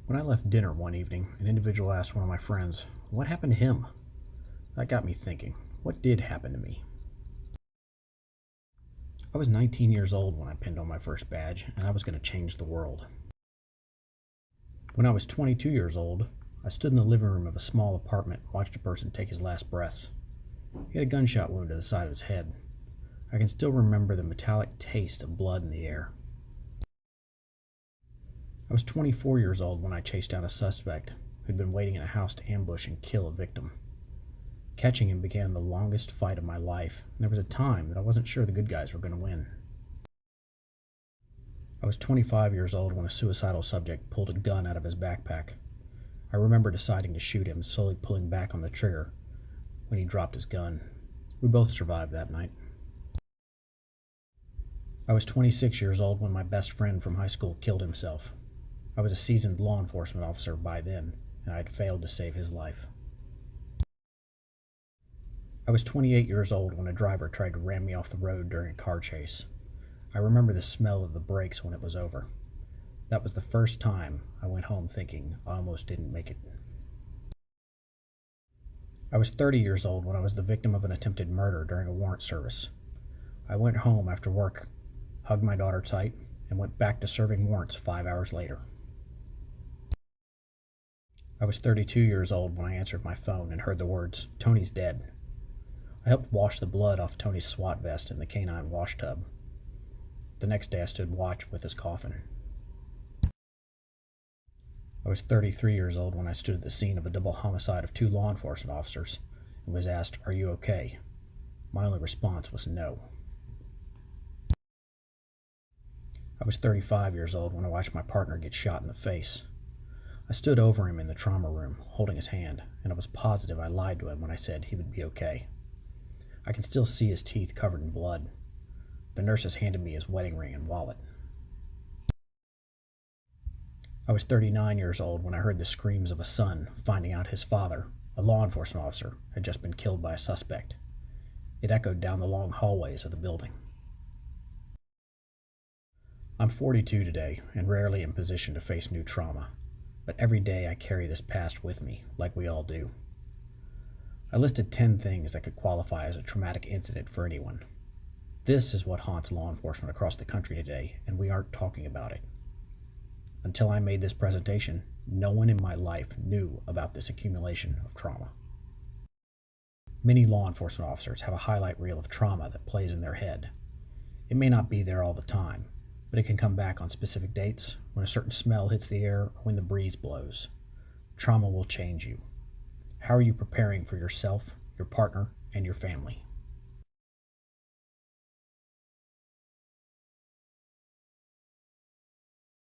When I left dinner one evening, an individual asked one of my friends, "What happened to him?" That got me thinking, what did happen to me? I was 19 years old when I pinned on my first badge, and I was going to change the world. When I was 22 years old, I stood in the living room of a small apartment and watched a person take his last breaths. He had a gunshot wound to the side of his head. I can still remember the metallic taste of blood in the air. I was 24 years old when I chased down a suspect who'd been waiting in a house to ambush and kill a victim. Catching him began the longest fight of my life, and there was a time that I wasn't sure the good guys were going to win. I was 25 years old when a suicidal subject pulled a gun out of his backpack. I remember deciding to shoot him, slowly pulling back on the trigger when he dropped his gun. We both survived that night. I was 26 years old when my best friend from high school killed himself. I was a seasoned law enforcement officer by then, and I had failed to save his life. I was 28 years old when a driver tried to ram me off the road during a car chase. I remember the smell of the brakes when it was over. That was the first time I went home thinking I almost didn't make it. I was 30 years old when I was the victim of an attempted murder during a warrant service. I went home after work, hugged my daughter tight, and went back to serving warrants 5 hours later. I was 32 years old when I answered my phone and heard the words, "Tony's dead." I helped wash the blood off Tony's SWAT vest in the canine wash tub. The next day I stood watch with his coffin. I was 33 years old when I stood at the scene of a double homicide of two law enforcement officers and was asked, "Are you okay?" My only response was no. I was 35 years old when I watched my partner get shot in the face. I stood over him in the trauma room, holding his hand, and I was positive I lied to him when I said he would be okay. I can still see his teeth covered in blood. The nurses handed me his wedding ring and wallet. I was 39 years old when I heard the screams of a son finding out his father, a law enforcement officer, had just been killed by a suspect. It echoed down the long hallways of the building. I'm 42 today and rarely in position to face new trauma, but every day I carry this past with me, like we all do. I listed 10 things that could qualify as a traumatic incident for anyone. This is what haunts law enforcement across the country today, and we aren't talking about it. Until I made this presentation, no one in my life knew about this accumulation of trauma. Many law enforcement officers have a highlight reel of trauma that plays in their head. It may not be there all the time, but it can come back on specific dates, when a certain smell hits the air, or when the breeze blows. Trauma will change you. How are you preparing for yourself, your partner, and your family?